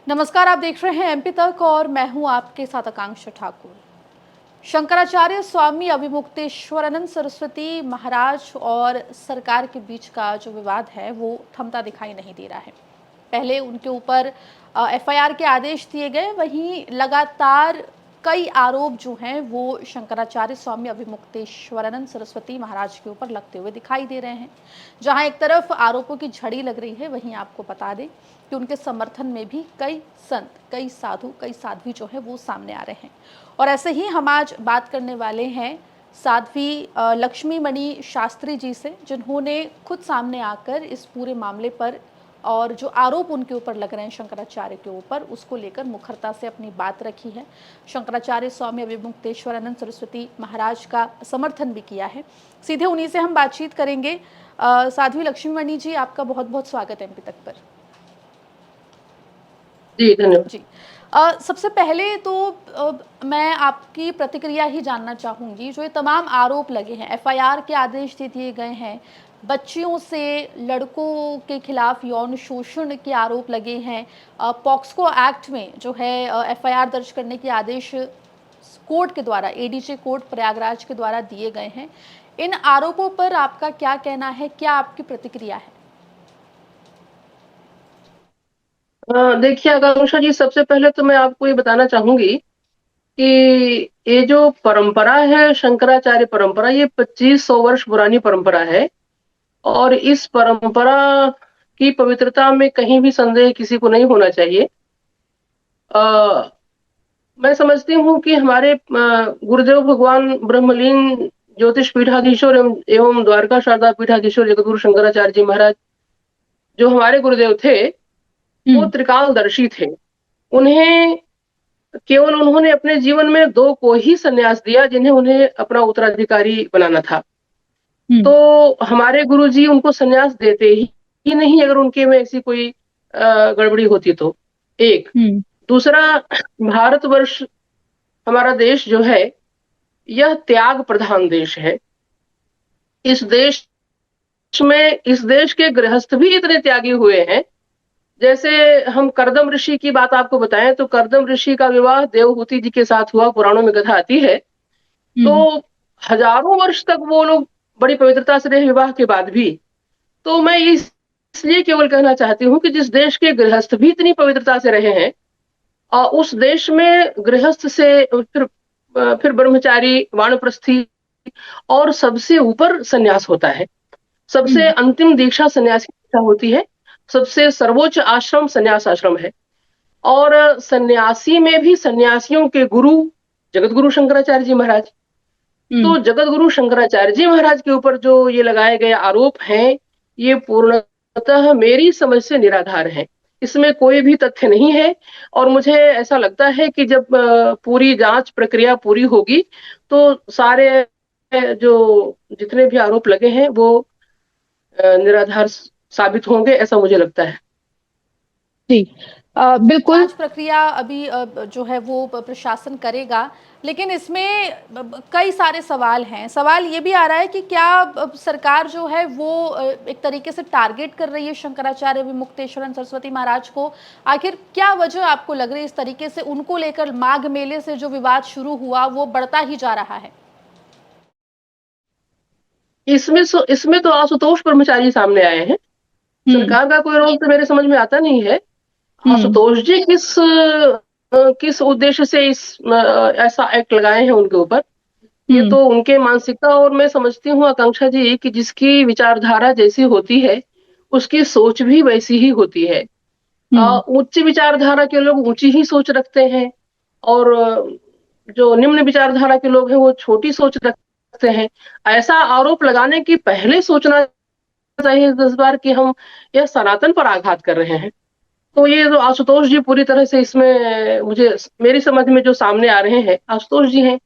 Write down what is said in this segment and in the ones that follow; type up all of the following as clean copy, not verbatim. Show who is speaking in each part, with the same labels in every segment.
Speaker 1: नमस्कार, आप देख रहे हैं एमपी तक और मैं हूं आपके साथ आकांक्षा ठाकुर। शंकराचार्य स्वामी अभिमुक्तेश्वरानंद सरस्वती महाराज और सरकार के बीच का जो विवाद है वो थमता दिखाई नहीं दे रहा है। पहले उनके ऊपर एफआईआर के आदेश दिए गए, वहीं लगातार कई आरोप जो हैं वो शंकराचार्य स्वामी अभिमुक्तेश्वरानंद सरस्वती महाराज के ऊपर लगते हुए दिखाई दे रहे हैं। जहां एक तरफ आरोपों की झड़ी लग रही है, वहीं आपको बता दें कि उनके समर्थन में भी कई संत, कई साधु, कई साध्वी जो है वो सामने आ रहे हैं। और ऐसे ही हम आज बात करने वाले हैं साध्वी लक्ष्मी मणि शास्त्री जी से, जिन्होंने खुद सामने आकर इस पूरे मामले पर और जो आरोप उनके ऊपर लग रहे हैं शंकराचार्य के ऊपर, उसको लेकर मुखरता से अपनी बात रखी है। शंकराचार्य स्वामी अभिमुक्तेश्वरानंद सरस्वती महाराज का समर्थन भी किया है। सीधे उन्हीं से हम बातचीत करेंगे। साध्वी लक्ष्मी मणि जी, आपका बहुत बहुत स्वागत है एमपी तक पर।
Speaker 2: जी धन्यवाद।
Speaker 1: जी, सबसे पहले तो मैं आपकी प्रतिक्रिया ही जानना चाहूंगी। जो ये तमाम आरोप लगे हैं, एफआईआर के आदेश दे दिए गए हैं, बच्चियों से लड़कों के खिलाफ यौन शोषण के आरोप लगे हैं, पॉक्सको एक्ट में जो है एफआईआर दर्ज करने के आदेश कोर्ट के द्वारा, एडीजे कोर्ट प्रयागराज के द्वारा दिए गए हैं। इन आरोपों पर आपका क्या कहना है, क्या आपकी प्रतिक्रिया है?
Speaker 2: देखिए आकांक्षा जी, सबसे पहले तो मैं आपको ये बताना चाहूंगी कि ये जो परंपरा है, शंकराचार्य परंपरा, ये 2500 वर्ष पुरानी परंपरा है। और इस परंपरा की पवित्रता में कहीं भी संदेह किसी को नहीं होना चाहिए। आ, मैं समझती हूँ कि हमारे गुरुदेव भगवान ब्रह्मलीन ज्योतिष पीठाधीश्वर एवं द्वारका शारदा पीठाधीश्वर जगतगुरु शंकराचार्य जी महाराज, जो हमारे गुरुदेव थे, वो त्रिकालदर्शी थे। उन्हें केवल उन्होंने अपने जीवन में दो को ही संन्यास दिया, जिन्हें उन्हें अपना उत्तराधिकारी बनाना था। तो हमारे गुरुजी उनको संन्यास देते ही नहीं अगर उनके में ऐसी कोई गड़बड़ी होती तो। एक दूसरा, भारतवर्ष हमारा देश जो है, यह त्याग प्रधान देश है। इस देश इस देश के गृहस्थ भी इतने त्यागी हुए हैं। जैसे हम करदम ऋषि की बात आपको बताएं तो करदम ऋषि का विवाह देवहूति जी के साथ हुआ, पुराणों में कथा आती है। तो हजारों वर्ष तक वो लोग बड़ी पवित्रता से रहे विवाह के बाद भी। तो मैं इसलिए केवल कहना चाहती हूँ कि जिस देश के गृहस्थ भी इतनी पवित्रता से रहे हैं, उस देश में गृहस्थ से फिर ब्रह्मचारी, वानप्रस्थी और सबसे ऊपर सन्यास होता है। सबसे अंतिम दीक्षा सन्यासी दीक्षा होती है। सबसे सर्वोच्च आश्रम सन्यास आश्रम है। और सन्यासी में भी सन्यासियों के गुरु जगत गुरु शंकराचार्य जी महाराज। तो जगत गुरु शंकराचार्य जी महाराज के ऊपर जो ये लगाए गए आरोप हैं, ये पूर्णतः मेरी समझ से निराधार है। इसमें कोई भी तथ्य नहीं है। और मुझे ऐसा लगता है कि जब पूरी जांच प्रक्रिया पूरी होगी तो सारे जो जितने भी आरोप लगे हैं वो निराधार साबित होंगे, ऐसा मुझे लगता है।
Speaker 3: जी बिल्कुल।
Speaker 1: जांच प्रक्रिया अभी जो है वो प्रशासन करेगा, लेकिन इसमें कई सारे सवाल हैं। सवाल ये भी आ रहा है कि क्या सरकार जो है वो एक तरीके से टारगेट कर रही है शंकराचार्य विमुक्तेश्वरानंद सरस्वती महाराज को। आखिर क्या वजह आपको लग रही है इस तरीके से उनको लेकर माघ मेले से जो विवाद शुरू हुआ वो बढ़ता ही जा रहा है?
Speaker 2: इसमें तो आशुतोष ब्रह्मचारी सामने आए हैं। सरकार का कोई रोल तो मेरे समझ में आता नहीं है। आशुतोष जी किस उद्देश्य से ऐसा एक्ट लगाए हैं उनके ऊपर, ये तो उनके मानसिकता। और मैं समझती हूँ आकांक्षा जी कि जिसकी विचारधारा जैसी होती है उसकी सोच भी वैसी ही होती है। उच्च विचारधारा के लोग ऊंची ही सोच रखते हैं, और जो निम्न विचारधारा के लोग हैं वो छोटी सोच रखते हैं। ऐसा आरोप लगाने की पहले सोचना चाहिए 10 बार कि हम यह सनातन पर आघात कर रहे हैं। तो ये जो आशुतोष जी पूरी तरह से इसमें, मुझे मेरी समझ में जो सामने आ रहे हैं आशुतोष जी हैं,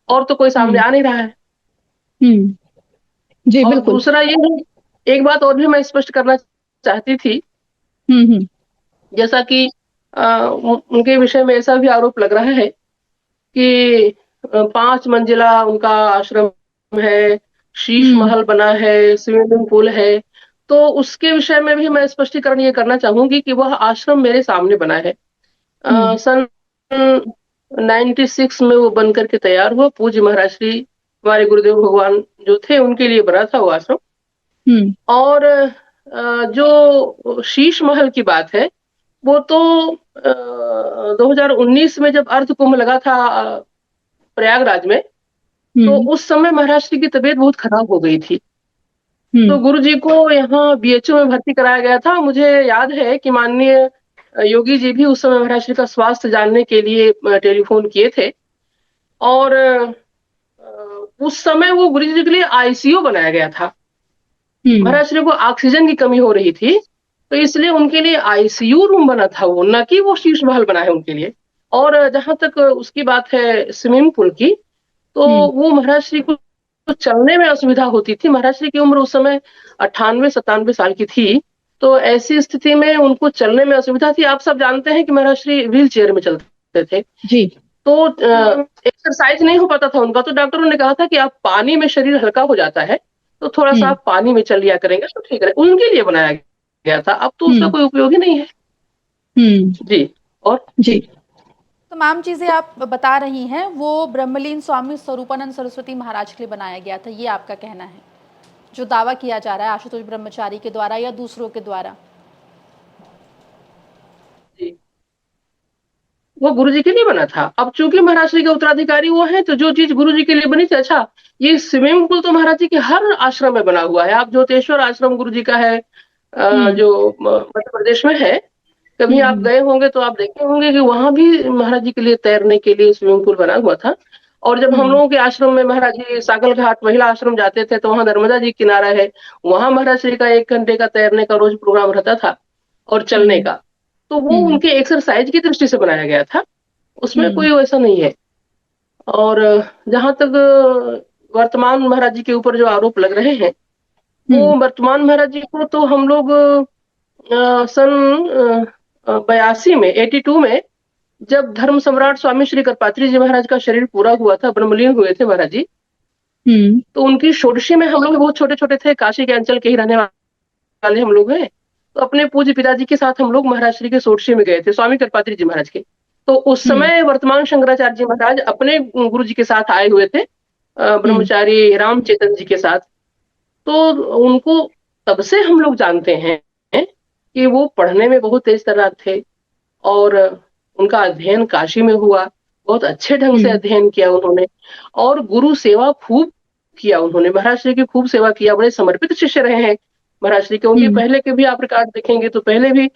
Speaker 2: और तो कोई सामने आ नहीं रहा है।
Speaker 3: जी
Speaker 2: और
Speaker 3: बिल्कुल।
Speaker 2: दूसरा ये है, एक बात और भी मैं स्पष्ट करना चाहती थी। जैसा कि उनके विषय में ऐसा भी आरोप लग रहा है कि 5 मंजिला उनका आश्रम है, शीश महल बना है, स्विमिंग पूल है। तो उसके विषय में भी मैं स्पष्टीकरण ये करना चाहूंगी कि वह आश्रम मेरे सामने बना है। सन 96 में वो बन करके तैयार हुआ। पूज्य महाराज श्री हमारे गुरुदेव भगवान जो थे उनके लिए बना था वो आश्रम। और जो शीश महल की बात है वो तो 2019 में जब अर्ध कुंभ लगा था प्रयागराज में, तो उस समय महाराज श्री की तबीयत बहुत खराब हो गई थी। तो गुरु जी को यहाँ बीएचयू में भर्ती कराया गया था। मुझे याद है कि माननीय योगी जी भी उस समय महाराज श्री का स्वास्थ्य जानने के लिए टेलीफोन किए थे। और उस समय वो गुरु जी के लिए आईसीयू बनाया गया था। महाराज श्री को ऑक्सीजन की कमी हो रही थी, तो इसलिए उनके लिए आईसीयू रूम बना था वो, न कि वो शीश महल बना है उनके लिए। और जहां तक उसकी बात है स्विमिंग पूल की, तो वो महाराज श्री को चलने में असुविधा होती थी। महाराज श्री की उम्र उस समय 98-97 साल की थी। तो ऐसी स्थिति में उनको चलने में असुविधा थी। आप सब जानते हैं कि महाराज श्री व्हील चेयर में चलते थे
Speaker 3: जी।
Speaker 2: तो एक्सरसाइज नहीं हो पाता था उनका। तो डॉक्टरों ने कहा था कि आप पानी में शरीर हल्का हो जाता है, तो थोड़ा सा आप पानी में चल लिया करेंगे तो ठीक है। उनके लिए बनाया गया था, अब तो उसका कोई उपयोग ही नहीं है। जी। और
Speaker 1: जी, तमाम चीजें आप बता रही हैं वो ब्रह्मलीन स्वामी स्वरूपानंद सरस्वती महाराज के लिए बनाया गया था, ये आपका कहना है, जो दावा किया जा रहा है आशुतोष ब्रह्मचारी के द्वारा या दूसरों के द्वारा?
Speaker 2: जी, वो गुरु जी के लिए बना था। अब चूंकि महाराज श्री के उत्तराधिकारी वो हैं, तो जो चीज गुरु जी के लिए बनी थी। अच्छा, ये स्विमिंग पूल तो महाराज जी के हर आश्रम में बना हुआ है। आप ज्योतेश्वर आश्रम गुरु जी का है, जो मध्य प्रदेश में है, कभी आप गए होंगे तो आप देखे होंगे कि वहां भी महाराज जी के लिए तैरने के लिए स्विमिंग पूल बना हुआ था। और जब हम लोगों के आश्रम में महाराज जी सागल घाट महिला आश्रम जाते थे, तो वहां नर्मदा जी किनारा है, वहां महाराज श्री का 1 घंटे का तैरने का रोज प्रोग्राम रहता था और चलने का। तो वो उनके एक्सरसाइज की दृष्टि से बनाया गया था, उसमें कोई वैसा नहीं है। और जहां तक वर्तमान महाराज जी के ऊपर जो आरोप लग रहे हैं, वो वर्तमान महाराज जी को तो हम लोग सन 82 में 82 में जब धर्म सम्राट स्वामी श्री करपात्री जी महाराज का शरीर पूरा हुआ था, ब्रह्मलीन हुए थे महाराज जी, तो उनकी षोडशी में हम लोग बहुत छोटे छोटे थे, काशी के अंचल के ही रहने वाले हम लोग हैं। तो अपने पूज्य पिताजी के साथ हम लोग महाराज श्री के षोडशी में गए थे, स्वामी करपात्री जी महाराज के। तो उस समय वर्तमान शंकराचार्य जी महाराज अपने गुरु जी के साथ आए हुए थे, ब्रह्मचारी राम चेतन जी के साथ। तो उनको तब से हम लोग जानते हैं कि वो पढ़ने में बहुत तेज तर्रार थे, और उनका अध्ययन काशी में हुआ, बहुत अच्छे ढंग से अध्ययन किया उन्होंने, और गुरु सेवा खूब किया उन्होंने। महाराज श्री की खूब सेवा किया, बड़े समर्पित शिष्य रहे हैं महाराज श्री के। उनके पहले के भी आप रिकॉर्ड देखेंगे तो पहले भी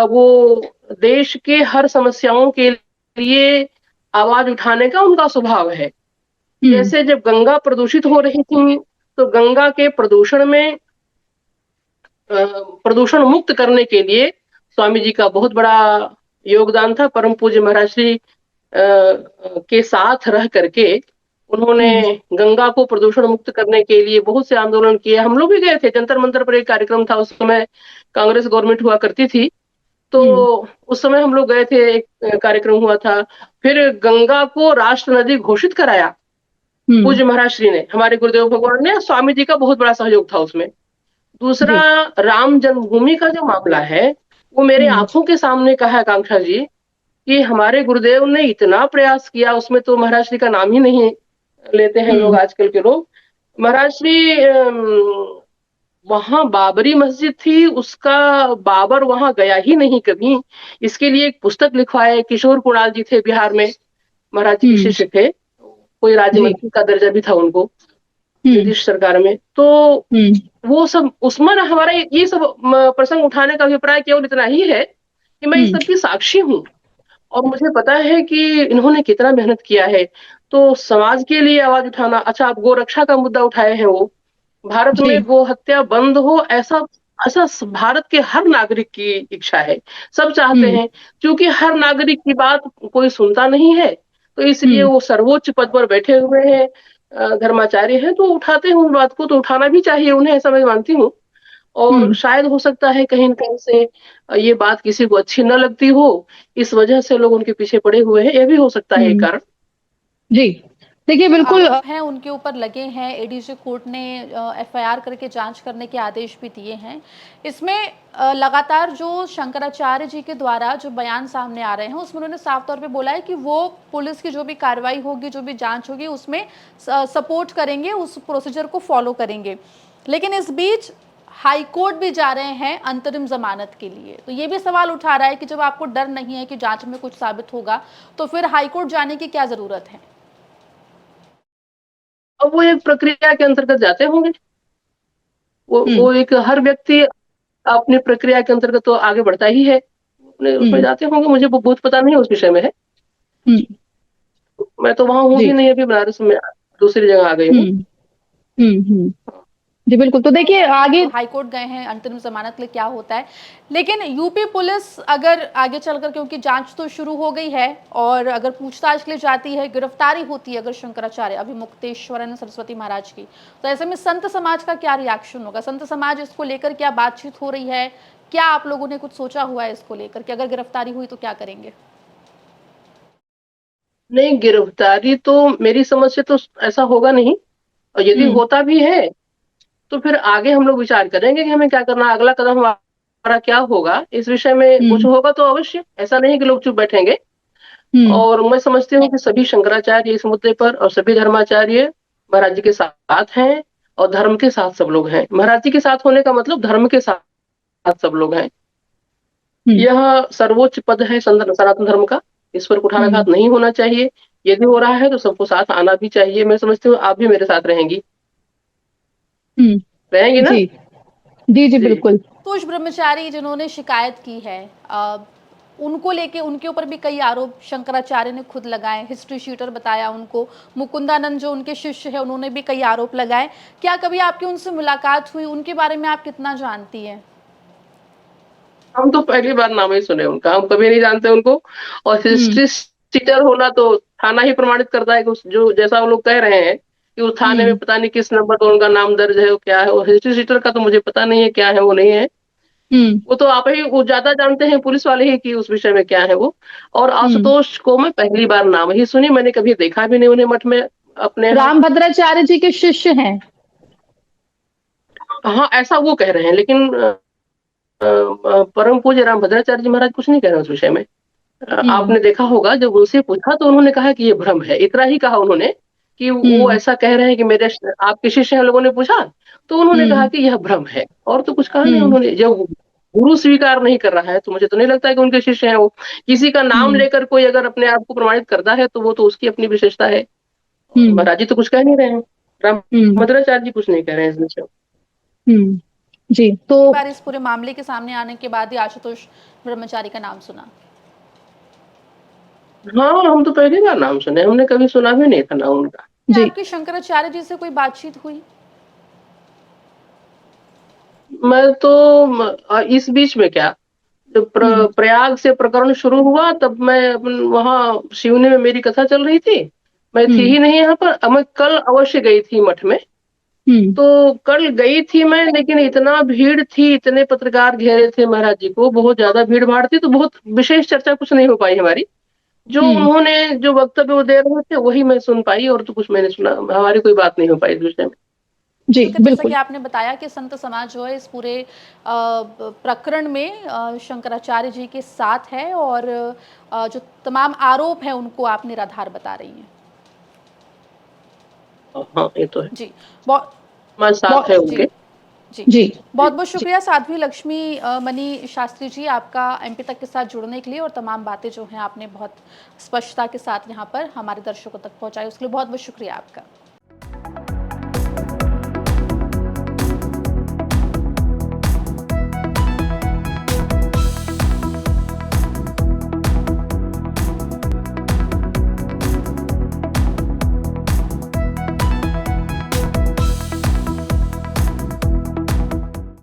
Speaker 2: वो देश के हर समस्याओं के लिए आवाज उठाने का उनका स्वभाव है। जैसे जब गंगा प्रदूषित हो रही थी, तो गंगा के प्रदूषण में प्रदूषण मुक्त करने के लिए स्वामी जी का बहुत बड़ा योगदान था। परम पूज्य महाराज श्री के साथ रह करके उन्होंने गंगा को प्रदूषण मुक्त करने के लिए बहुत से आंदोलन किए। हम लोग भी गए थे, जंतर मंतर पर एक कार्यक्रम था, उस समय कांग्रेस गवर्नमेंट हुआ करती थी, तो उस समय हम लोग गए थे, एक कार्यक्रम हुआ था। फिर गंगा को राष्ट्र नदी घोषित कराया पूज्य महाराज श्री ने, हमारे गुरुदेव भगवान ने। स्वामी जी का बहुत बड़ा सहयोग था उसमें। दूसरा, राम जन्मभूमि का जो मामला है, वो मेरे आंखों के सामने का है आकांक्षा जी, कि हमारे गुरुदेव ने इतना प्रयास किया, उसमें तो महाराज श्री का नाम ही नहीं लेते हैं लोग, आजकल के लोग। महाराज श्री वहां बाबरी मस्जिद थी, उसका बाबर वहां गया ही नहीं कभी। इसके लिए एक पुस्तक लिखवाए। किशोर कुणाल जी थे, बिहार में महाराज जी के शिष्य थे, कोई राज्य मंत्री का दर्जा भी था उनको नीतीश सरकार में। तो वो सब उसमें हमारा ये सब प्रसंग उठाने का अभिप्राय केवल इतना ही है कि मैं इस सब की साक्षी हूँ, और मुझे पता है कि इन्होंने कितना मेहनत किया है। तो समाज के लिए आवाज उठाना। अच्छा, आप गोरक्षा का मुद्दा उठाए हैं, वो भारत में गो हत्या बंद हो, ऐसा ऐसा भारत के हर नागरिक की इच्छा है, सब चाहते हैं। क्योंकि हर नागरिक की बात कोई सुनता नहीं है, तो इसलिए वो सर्वोच्च पद पर बैठे हुए हैं, धर्माचार्य हैं, तो उठाते हैं उस बात को। तो उठाना भी चाहिए उन्हें, ऐसा मैं मानती हूँ। और शायद हो सकता है कहीं न कहीं से ये बात किसी को अच्छी न लगती हो, इस वजह से लोग उनके पीछे पड़े हुए हैं, यह भी हो सकता है एक कारण।
Speaker 3: जी, देखिए बिल्कुल
Speaker 1: आरोप हैं उनके ऊपर लगे हैं, एडीजे कोर्ट ने एफआईआर करके जांच करने के आदेश भी दिए हैं। इसमें लगातार जो शंकराचार्य जी के द्वारा जो बयान सामने आ रहे हैं उसमें उन्होंने साफ तौर पे बोला है कि वो पुलिस की जो भी कार्रवाई होगी, जो भी जांच होगी उसमें सपोर्ट करेंगे, उस प्रोसीजर को फॉलो करेंगे। लेकिन इस बीच हाई कोर्ट भी जा रहे हैं अंतरिम जमानत के लिए। तो ये भी सवाल उठा रहा है कि जब आपको डर नहीं है कि जांच में कुछ साबित होगा, तो फिर हाई कोर्ट जाने की क्या जरूरत है?
Speaker 2: अब वो एक प्रक्रिया के अंतर्गत जाते होंगे। वो
Speaker 3: हम्म
Speaker 2: एक हर व्यक्ति अपनी प्रक्रिया के अंतर्गत तो आगे बढ़ता ही है, अपने उसमें
Speaker 3: हम्म
Speaker 2: जाते होंगे। मुझे वो बहुत पता नहीं है उस विषय में है।
Speaker 3: हम्म
Speaker 2: मैं तो वहां हूँ
Speaker 3: जी
Speaker 2: भी नहीं, अभी बनारस में दूसरी जगह आ गई हूँ।
Speaker 3: हम्म हम्म जी बिल्कुल। तो देखिए आगे
Speaker 1: हाई कोर्ट गए हैं अंतरिम जमानत के लिए, क्या होता है। लेकिन यूपी पुलिस अगर आगे चलकर, क्योंकि जांच तो शुरू हो गई है और अगर पूछताछ के लिए जाती है, गिरफ्तारी होती है अगर शंकराचार्य अभिमुक्तेश्वरानंद सरस्वती महाराज की, तो ऐसे में संत समाज का क्या रिएक्शन होगा? संत समाज इसको लेकर क्या बातचीत हो रही है? क्या आप लोगों ने कुछ सोचा हुआ है इसको लेकर कि अगर गिरफ्तारी हुई तो क्या करेंगे?
Speaker 2: नहीं, गिरफ्तारी तो मेरी समझ से तो ऐसा होगा नहीं, और यदि
Speaker 3: हम्म
Speaker 2: होता भी है तो फिर आगे हम लोग विचार करेंगे कि हमें क्या करना है, अगला कदम हमारा क्या होगा। इस विषय में कुछ
Speaker 3: हम्म
Speaker 2: होगा तो अवश्य, ऐसा नहीं कि लोग चुप बैठेंगे।
Speaker 3: हम्म
Speaker 2: और मैं समझती हूँ कि सभी शंकराचार्य इस मुद्दे पर और सभी धर्माचार्य महाराज जी के साथ हैं, और धर्म के साथ सब लोग हैं। महाराज जी के साथ होने का मतलब धर्म के साथ सब लोग हैं।
Speaker 3: हम्म
Speaker 2: यह सर्वोच्च पद है सनातन धर्म का, इस पर
Speaker 3: हम्म
Speaker 2: कुठाराघात नहीं होना चाहिए। यदि हो रहा है तो सबको साथ आना भी चाहिए। मैं समझती हूँ आप भी मेरे साथ रहेंगी, रहेंगी ना?
Speaker 3: जी जी जी
Speaker 2: जी।
Speaker 3: बिल्कुल।
Speaker 1: कुछ ब्रह्मचारी जिन्होंने शिकायत की है, उनको लेके उनके ऊपर भी कई आरोप शंकराचार्य ने खुद लगाए, हिस्ट्री शीटर बताया उनको। मुकुंदानंद जो उनके शिष्य है, उन्होंने भी कई आरोप लगाए। क्या कभी आपकी उनसे मुलाकात हुई? उनके बारे में आप कितना जानती हैं?
Speaker 2: हम तो पहली बार नाम ही सुने उनका, हम कभी नहीं जानते उनको। और
Speaker 3: हम्म
Speaker 2: हिस्ट्री टीचर होना तो थाना ही प्रमाणित करता है कि जो जैसा वो लोग कह रहे हैं कि उस थाने में
Speaker 3: हम्म
Speaker 2: पता नहीं किस नंबर पर उनका नाम दर्ज है, वो क्या है। और हिस्ट्री टीचर का तो मुझे पता नहीं है क्या है, वो नहीं है।
Speaker 3: हम्म
Speaker 2: वो तो आप ही वो ज्यादा जानते हैं, पुलिस वाले ही, कि उस विषय में क्या है वो। और
Speaker 3: हम्म
Speaker 2: आशुतोष को मैं पहली बार नाम ही सुनी, मैंने कभी देखा भी नहीं उन्हें मठ में अपने यहाँ।
Speaker 3: रामभद्राचार्य जी के शिष्य हैं।
Speaker 2: हाँ, ऐसा वो कह रहे हैं, लेकिन परम पूज्य राम भद्राचार्य जी महाराज कुछ नहीं कह रहे हैं उस विषय में।
Speaker 3: हम्म
Speaker 2: आपने देखा होगा जब उनसे पूछा तो उन्होंने कहा कि ये भ्रम है, इतना ही कहा उन्होंने। कि वो
Speaker 3: हम्म
Speaker 2: ऐसा कह रहे हैं कि मेरे आपके शिष्य हैं, लोगों ने पूछा तो उन्होंने कहा
Speaker 3: हम्म
Speaker 2: कि यह भ्रम है, और तो कुछ कहा नहीं
Speaker 3: हम्म
Speaker 2: उन्होंने। जब गुरु स्वीकार नहीं कर रहा है तो मुझे तो नहीं लगता है कि उनके शिष्य हैं वो। किसी का नाम
Speaker 3: हम्म
Speaker 2: लेकर कोई अगर अपने आप को प्रमाणित करता है तो वो तो उसकी अपनी विशेषता है। और
Speaker 3: हम्म
Speaker 2: महाराज जी तो कुछ कह नहीं रहे हैं, राम
Speaker 3: हम्म
Speaker 2: भद्राचार्य जी कुछ नहीं कह रहे हैं इस विषय में।
Speaker 3: हम्म जी तो
Speaker 1: पहली बार इस पूरे मामले के सामने आने के बाद ही आशुतोष ब्रह्मचारी का नाम सुना।
Speaker 2: हाँ, हम तो पहली बार नाम सुने, हमने कभी सुना भी नहीं था नाम उनका।
Speaker 3: जी
Speaker 1: आपकी शंकराचार्य जी से कोई बातचीत हुई?
Speaker 2: मैं तो इस बीच में क्या, जब
Speaker 3: हम्म
Speaker 2: प्रयाग से प्रकरण शुरू हुआ तब मैं वहाँ सिवनी में मेरी कथा चल रही थी। मैं थी
Speaker 3: हम्म
Speaker 2: ही नहीं यहाँ पर। अब मैं कल अवश्य गई थी मठ में।
Speaker 3: हम्म
Speaker 2: तो कल गई थी मैं, लेकिन इतना भीड़ थी, इतने पत्रकार घेरे थे महाराज जी को, बहुत ज्यादा भीड़ भाड़ थी, तो बहुत विशेष चर्चा कुछ नहीं हो पाई हमारी। जो
Speaker 3: हम्म
Speaker 2: उन्होंने जो वक्तव्य वो दे रहे थे वही मैं सुन पाई, और तो कुछ मैंने सुना, हमारी कोई बात नहीं हो पाई इस विषय में।
Speaker 3: जी
Speaker 1: बिल्कुल, जैसा कि
Speaker 3: बिल्कुल।
Speaker 1: आपने बताया कि संत समाज जो है इस पूरे प्रकरण में शंकराचार्य जी के साथ है, और जो तमाम आरोप हैं उनको आप निराधार बता रही हैं।
Speaker 2: हाँ, ये तो है,
Speaker 1: जी, बहुत
Speaker 2: हमारे साथ है
Speaker 3: बहुत
Speaker 1: जी
Speaker 2: उनके।
Speaker 1: जी,
Speaker 3: जी
Speaker 1: बहुत बहुत
Speaker 3: जी
Speaker 1: शुक्रिया साध्वी लक्ष्मी मणि शास्त्री जी, आपका एमपी तक के साथ जुड़ने के लिए, और तमाम बातें जो हैं आपने बहुत स्पष्टता के साथ यहाँ पर हमारे दर्शकों तक पहुँचाई, उसके लिए बहुत बहुत शुक्रिया आपका।